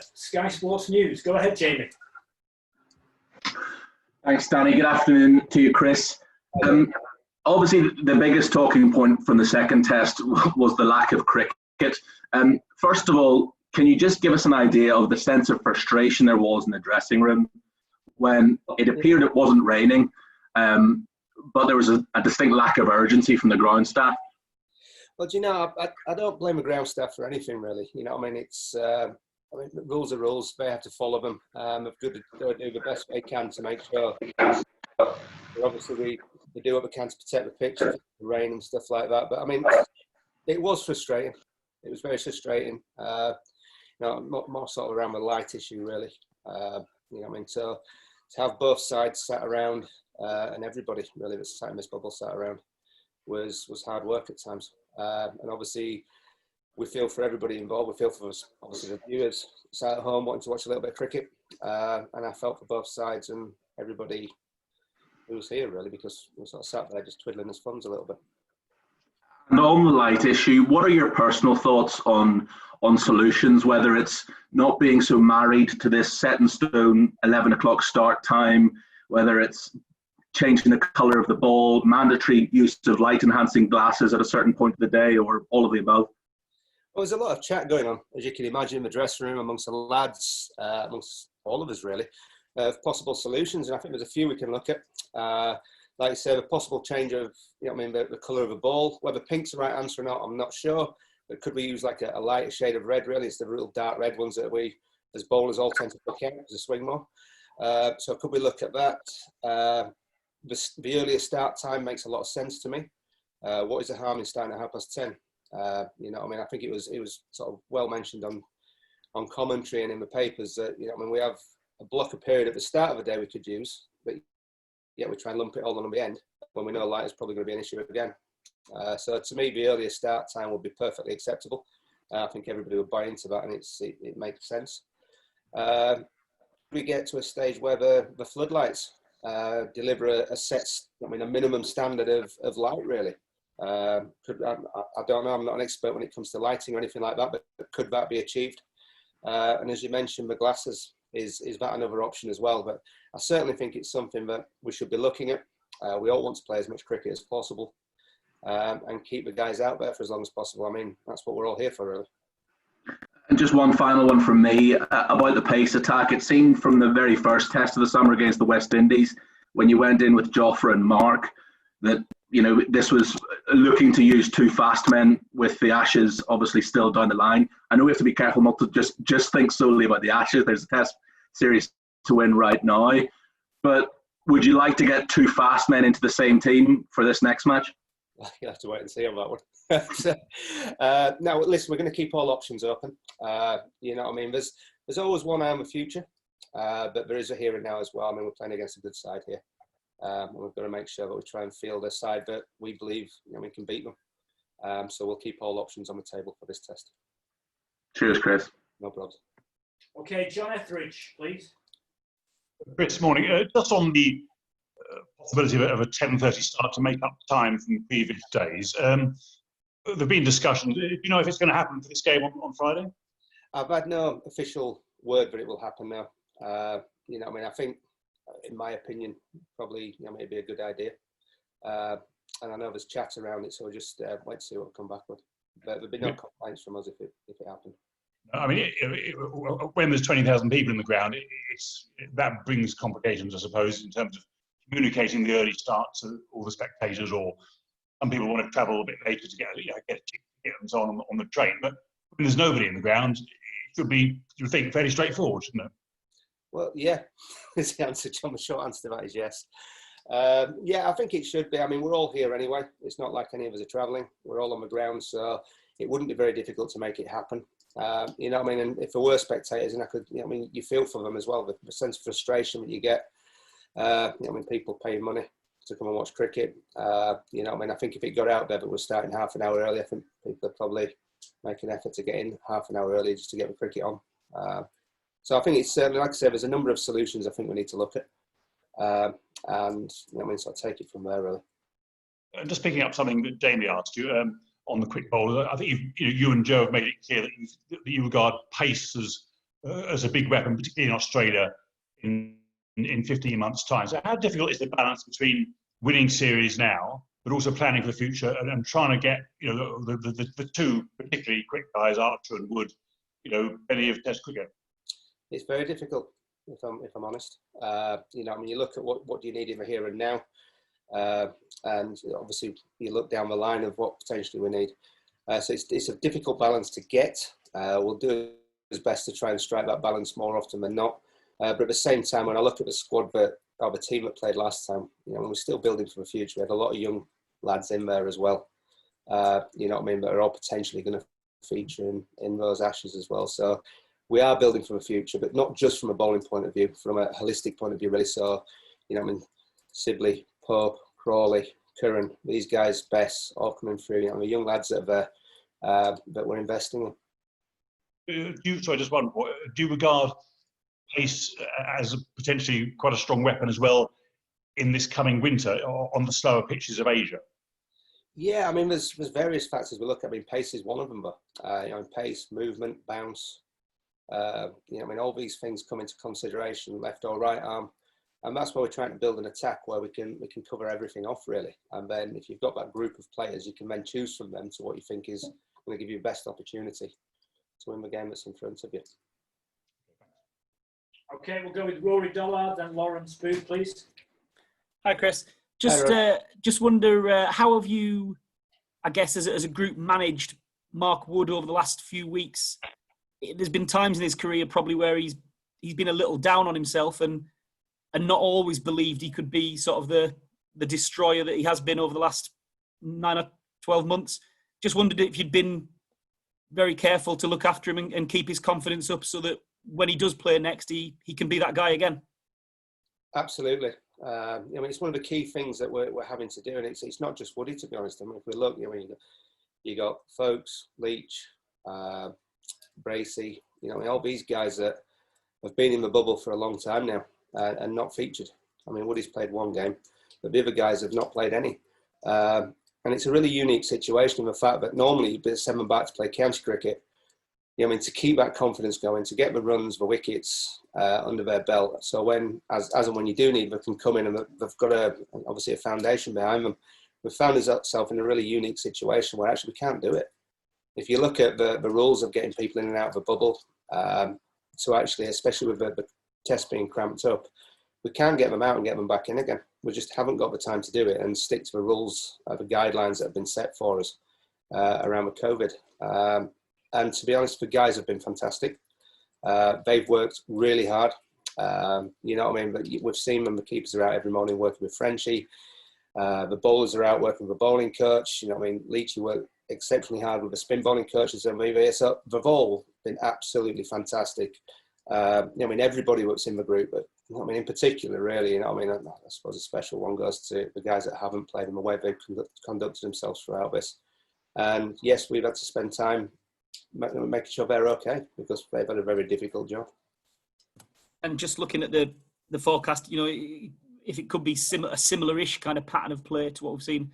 Sky Sports News. Go ahead, Jamie. Thanks, Danny. Good afternoon to you, Chris. Obviously, the biggest talking point from the second test was the lack of cricket. First of all, can you just give us an idea of the sense of frustration there was in the dressing room when it appeared it wasn't raining, but there was a distinct lack of urgency from the ground staff? Well, do you know, I don't blame the ground staff for anything, really. You know, I mean, the rules are rules. They have to follow them. They've got to do the best they can to make sure. Obviously, we do what we can to protect the pitch, the rain and stuff like that. But I mean, it was frustrating. It was very frustrating. You know, more sort of around the light issue, really. You know, I mean, to have both sides sat around and everybody really that's sat in this bubble sat around was hard work at times. And obviously, we feel for everybody involved. We feel for us, obviously the viewers sat at home wanting to watch a little bit of cricket. And I felt for both sides and everybody who was here, really, because we sort of sat there just twiddling his thumbs a little bit. And on the light issue, what are your personal thoughts on solutions, whether it's not being so married to this set in stone 11 o'clock start time, whether it's changing the colour of the ball, mandatory use of light enhancing glasses at a certain point of the day, or all of the above? Well, there's a lot of chat going on, as you can imagine, in the dressing room amongst the lads, amongst all of us really, of possible solutions. And I think there's a few we can look at. Like you said, a possible change of, you know, I mean, the colour of a ball. Whether pink's the right answer or not, I'm not sure. But could we use like a lighter shade of red, really? It's the real dark red ones that we, as bowlers, all tend to pick out as a swing more. So could we look at that? The earlier start time makes a lot of sense to me. What is the harm in starting at 10:30? You know, I mean, I think it was sort of well mentioned on commentary and in the papers that, you know, I mean, we have a blocker period at the start of the day we could use, but yeah, we try and lump it all on the end when we know light is probably going to be an issue again. So to me, the earlier start time would be perfectly acceptable. I think everybody would buy into that, and it makes sense. We get to a stage where the floodlights deliver a set, I mean, a minimum standard of light, really. I don't know, I'm not an expert when it comes to lighting or anything like that, but could that be achieved? And as you mentioned, the glasses, is that another option as well? But I certainly think it's something that we should be looking at. We all want to play as much cricket as possible and keep the guys out there for as long as possible. I mean, that's what we're all here for, really. And just one final one from me about the pace attack. It seemed from the very first test of the summer against the West Indies, when you went in with Jofra and Mark, that, you know, this was looking to use two fast men with the Ashes obviously still down the line. I know we have to be careful not to just think solely about the Ashes. There's a test series to win right now. But would you like to get two fast men into the same team for this next match? You'll have to wait and see on that one. No, listen, we're going to keep all options open. You know what I mean? There's always one eye on the future, but there is a here and now as well. I mean, we're playing against a good side here. And we've got to make sure that we try and field a side that we believe, you know, we can beat them. So we'll keep all options on the table for this test. Cheers, Chris. No problem. Okay, John Etheridge, please. Chris, morning. Just on the possibility of a 10:30 start to make up time from previous days. There have been discussions. Do you know if it's going to happen for this game on Friday? I've had no official word that it will happen now. You know, I mean, I think, in my opinion, probably, you know, maybe a good idea. And I know there's chat around it, so we'll just wait to see what we come back with. But there'll be no complaints from us if it happened. I mean, when there's 20,000 people in the ground, that brings complications, I suppose, in terms of communicating the early start to all the spectators, or some people want to travel a bit later to get a ticket and so on the train. But when there's nobody in the ground, it should be, you think, fairly straightforward, shouldn't it? Well, yeah, is the answer, John. The short answer to that is yes. Yeah, I think it should be. I mean, we're all here anyway. It's not like any of us are travelling. We're all on the ground, so it wouldn't be very difficult to make it happen. You know what I mean? And if there were spectators, and I could, you know, I mean, you feel for them as well, the sense of frustration that you get. You know, I mean, people paying money to come and watch cricket. You know, I mean, I think if it got out there that we're starting half an hour early, I think people would probably make an effort to get in half an hour early just to get the cricket on. So I think it's certainly, like I said, there's a number of solutions I think we need to look at. And, you know, I mean, so I'll take it from there, really. Just picking up something that Jamie asked you on the quick bowler, I think you and Joe have made it clear that you regard pace as as a big weapon, particularly in Australia in 15 months' time. So how difficult is the balance between winning series now, but also planning for the future and trying to get the two particularly quick guys, Archer and Wood, plenty of Test cricket? It's very difficult, if I'm honest. You look at what do you need in the here and now, and obviously you look down the line of what potentially we need. So it's a difficult balance to get. We'll do as best to try and strike that balance more often than not. But at the same time, when I look at the squad the team that played last time, we're still building for the future. We had a lot of young lads in there as well. That are all potentially going to feature in those Ashes as well. So we are building for the future, but not just from a bowling point of view, from a holistic point of view, really. So, Sibley, Pope, Crawley, Curran, these guys, Bess, all coming through. The young lads that we're investing in. Just one point. Do you regard pace as potentially quite a strong weapon as well in this coming winter on the slower pitches of Asia? Yeah, there's various factors we look at. Pace is one of them, but pace, movement, bounce. All these things come into consideration, left or right arm, and that's why we're trying to build an attack where we can cover everything off really. And then if you've got that group of players, you can then choose from them to what you think is going to give you the best opportunity to win the game that's in front of you. Okay, we'll go with Rory Dollard and Lawrence Booth, please. Hi, Chris. Just wonder, how have you, I guess, as a group, managed Mark Wood over the last few weeks? There's been times in his career probably where he's been a little down on himself and not always believed he could be sort of the destroyer that he has been over the last 9 or 12 months. Just wondered if you'd been very careful to look after him and keep his confidence up so that when he does play next, he can be that guy again. Absolutely. It's one of the key things that we're having to do, and it's not just Woody, to be honest. If we look, you got Folks, Leach, Bracey, all these guys that have been in the bubble for a long time now and not featured. Woody's played one game, but the other guys have not played any. And it's a really unique situation in the fact that normally you'd send them back to play county cricket. To keep that confidence going, to get the runs, the wickets under their belt. So as and when you do need them, they can come in and they've got obviously a foundation behind them. We've found ourselves in a really unique situation where actually we can't do it. If you look at the rules of getting people in and out of a bubble, so actually, especially with the test being cramped up, we can get them out and get them back in again. We just haven't got the time to do it and stick to the rules, the guidelines that have been set for us around with COVID. And to be honest, the guys have been fantastic. They've worked really hard. But we've seen them, the keepers are out every morning working with Frenchie. The bowlers are out working with the bowling coach. Leachy worked exceptionally hard with the spin bowling coaches and so they've all been absolutely fantastic. Everybody works in the group, but in particular, really, I suppose a special one goes to the guys that haven't played and the way they've conducted themselves throughout this. And yes, we've had to spend time making sure they're okay because they've had a very difficult job. And just looking at the forecast, if it could be a similar-ish kind of pattern of play to what we've seen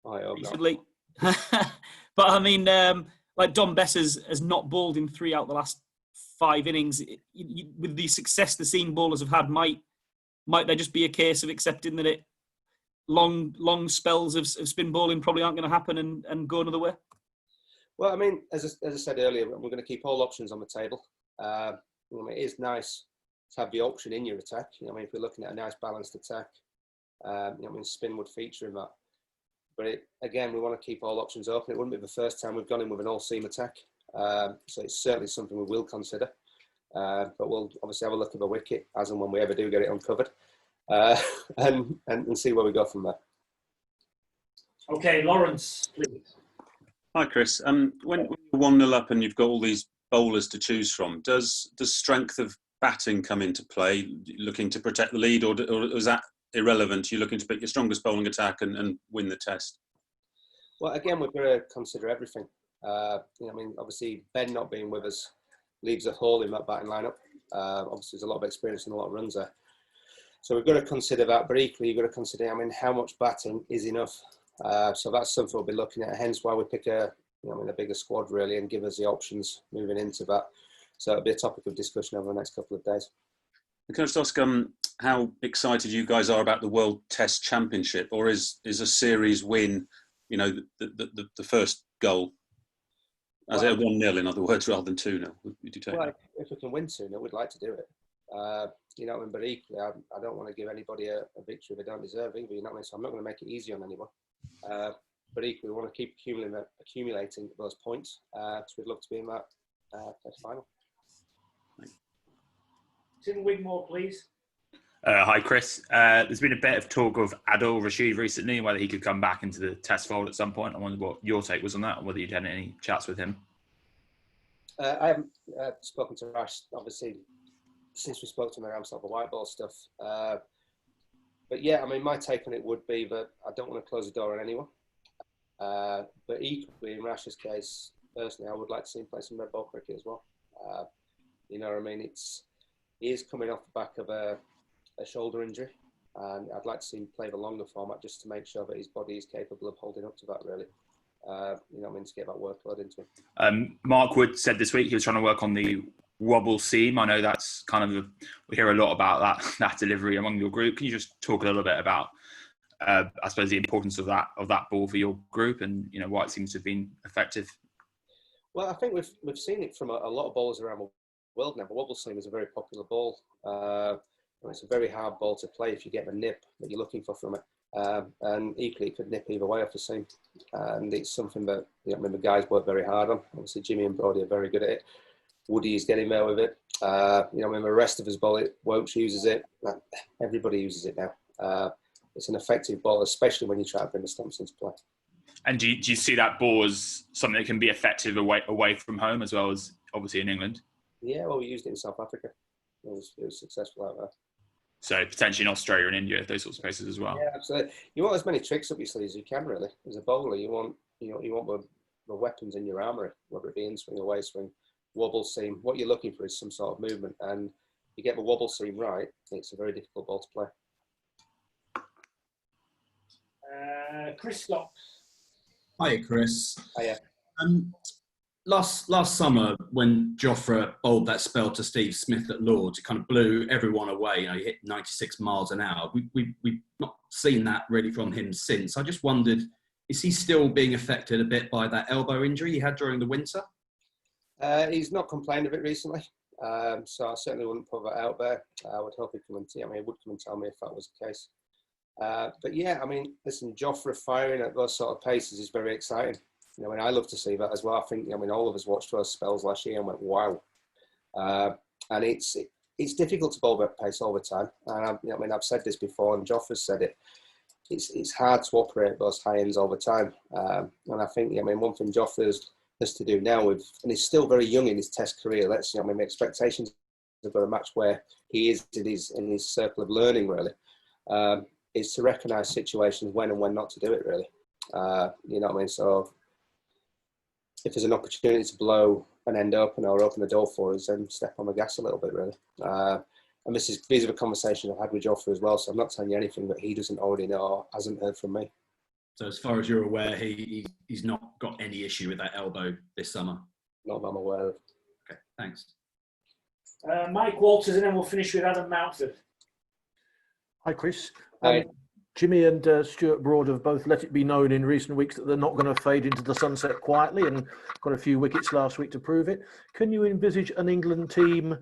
recently. But like Dom Bess has not bowled in 3 out the last 5 innings. With the success the seam bowlers have had, might there just be a case of accepting that long spells of spin bowling probably aren't going to happen and go another way? Well, as I said earlier, we're going to keep all options on the table. It is nice to have the option in your attack. If we're looking at a nice balanced attack, spin would feature in that. But again, we want to keep all options open. It wouldn't be the first time we've gone in with an all-seam attack. So it's certainly something we will consider. But we'll obviously have a look at the wicket as and when we ever do get it uncovered and see where we go from there. Okay, Lawrence, please. Hi, Chris. When you're 1-0 up and you've got all these bowlers to choose from, does strength of batting come into play, looking to protect the lead, or is that irrelevant? You're looking to pick your strongest bowling attack and win the test? Well, again, we've got to consider everything. Obviously, Ben not being with us leaves a hole in that batting lineup. Obviously, there's a lot of experience and a lot of runs there. So we've got to consider that, but equally, you've got to consider, how much batting is enough. So that's something we'll be looking at. Hence why we pick a bigger squad really and give us the options moving into that. So it'll be a topic of discussion over the next couple of days. Can I just ask how excited you guys are about the World Test Championship, or is a series win, the first goal? As a 1-0, in other words, rather than 2-0. Would you take that? If we can win 2-0, we'd like to do it. But equally, I don't want to give anybody a victory they don't deserve either. So I'm not going to make it easy on anyone. But equally, we want to keep accumulating those points. So we'd love to be in that test final. Tim Wigmore, please. Hi, Chris. There's been a bit of talk of Adil Rashid recently, whether he could come back into the test fold at some point. I wondered what your take was on that, and whether you'd had any chats with him. I haven't spoken to Rash, obviously, since we spoke to him around sort of the white ball stuff. But yeah, I mean, my take on it would be that I don't want to close the door on anyone. But equally, in Rash's case, personally, I would like to see him play some red ball cricket as well. You know what I mean? He is coming off the back of a shoulder injury, and I'd like to see him play the longer format just to make sure that his body is capable of holding up to that, really. You know what I mean, to get that workload into him. Mark Wood said this week he was trying to work on the wobble seam. I know that's kind of we hear a lot about that delivery among your group. Can you just talk a little bit about, I suppose, the importance of that ball for your group, and why it seems to have been effective? Well, I think we've seen it from a lot of bowlers around the world now. The wobble seam is a very popular ball. It's a very hard ball to play if you get the nip that you're looking for from it. And equally, it could nip either way off the seam. And it's something that the guys work very hard on. Obviously, Jimmy and Brody are very good at it. Woody is getting there with it. The rest of us bowl it. Wokes uses it. Everybody uses it now. It's an effective ball, especially when you try to bring the stumps into play. And do you see that ball as something that can be effective away from home as well as obviously in England? Yeah, well, we used it in South Africa. It was successful out there. So potentially in Australia and India, those sorts of places as well. Yeah, absolutely. You want as many tricks up your sleeve as you can, really. As a bowler, you want the weapons in your armoury, whether it be in swing, away swing, wobble seam. What you're looking for is some sort of movement, and you get the wobble seam right, it's a very difficult ball to play. Chris Scott. Hi, Chris. Hiya. Last summer, when Jofra bowled that spell to Steve Smith at Lords, it kind of blew everyone away. He hit 96 miles an hour. We've not seen that really from him since. I just wondered, is he still being affected a bit by that elbow injury he had during the winter? He's not complained of it recently, so I certainly wouldn't put that out there. I would hope he'd come and he would come and tell me if that was the case. But yeah, listen, Jofra firing at those sort of paces is very exciting. I love to see that as well. I think, all of us watched those spells last year and went, wow. And it's difficult to bowl that pace all the time. And I've said this before, and Jofra's said it. It's hard to operate at those high ends all the time. And I think, one thing Jofra has to do now and he's still very young in his test career. The expectations of a match where he is in his circle of learning, really, is to recognise situations when and when not to do it, really. So if there's an opportunity to blow an end open or open the door for us, then step on the gas a little bit, really. And these are the conversations I've had with Jofra as well, so I'm not telling you anything that he doesn't already know or hasn't heard from me. So as far as you're aware, he's not got any issue with that elbow this summer? Not that I'm aware of. Okay, thanks. Mike Walters, and then we'll finish with Adam Mountford. Hi, Chris. Hi. Jimmy and Stuart Broad have both let it be known in recent weeks that they're not going to fade into the sunset quietly, and got a few wickets last week to prove it. Can you envisage an England team,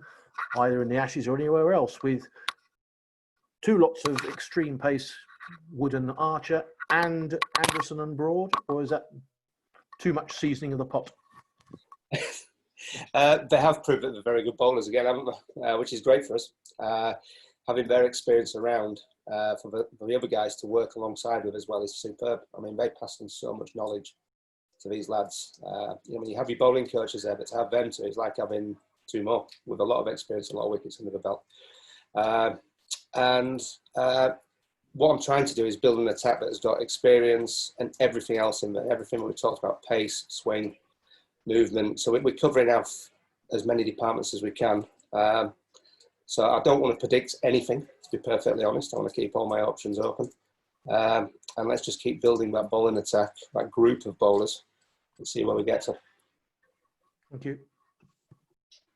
either in the Ashes or anywhere else, with two lots of extreme pace, Wood and Archer, and Anderson and Broad, or is that too much seasoning of the pot? They have proved that they're very good bowlers again, haven't they? Which is great for us. Having their experience around for the other guys to work alongside with as well is superb. They pass on so much knowledge to these lads. You have your bowling coaches there, but to have them too is like having two more with a lot of experience, a lot of wickets under the belt. What I'm trying to do is build an attack that has got experience and everything else in there. Everything that we talked about: pace, swing, movement. So we're covering off as many departments as we can. So I don't want to predict anything, to be perfectly honest. I want to keep all my options open. And let's just keep building that bowling attack, that group of bowlers, and see where we get to. Thank you.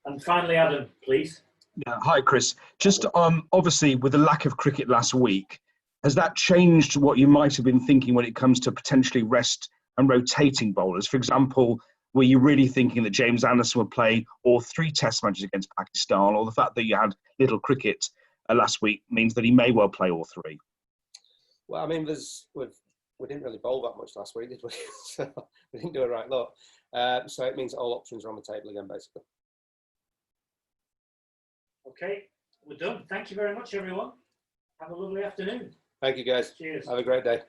And finally, Adam, please. Yeah. Hi, Chris. Just obviously with the lack of cricket last week, has that changed what you might have been thinking when it comes to potentially rest and rotating bowlers? For example, were you really thinking that James Anderson would play all 3 test matches against Pakistan, or the fact that you had little cricket last week means that he may well play all 3? Well, I mean, we didn't really bowl that much last week, did we? So we didn't do a right lot. So it means all options are on the table again, basically. Okay, we're done. Thank you very much, everyone. Have a lovely afternoon. Thank you, guys. Cheers. Have a great day.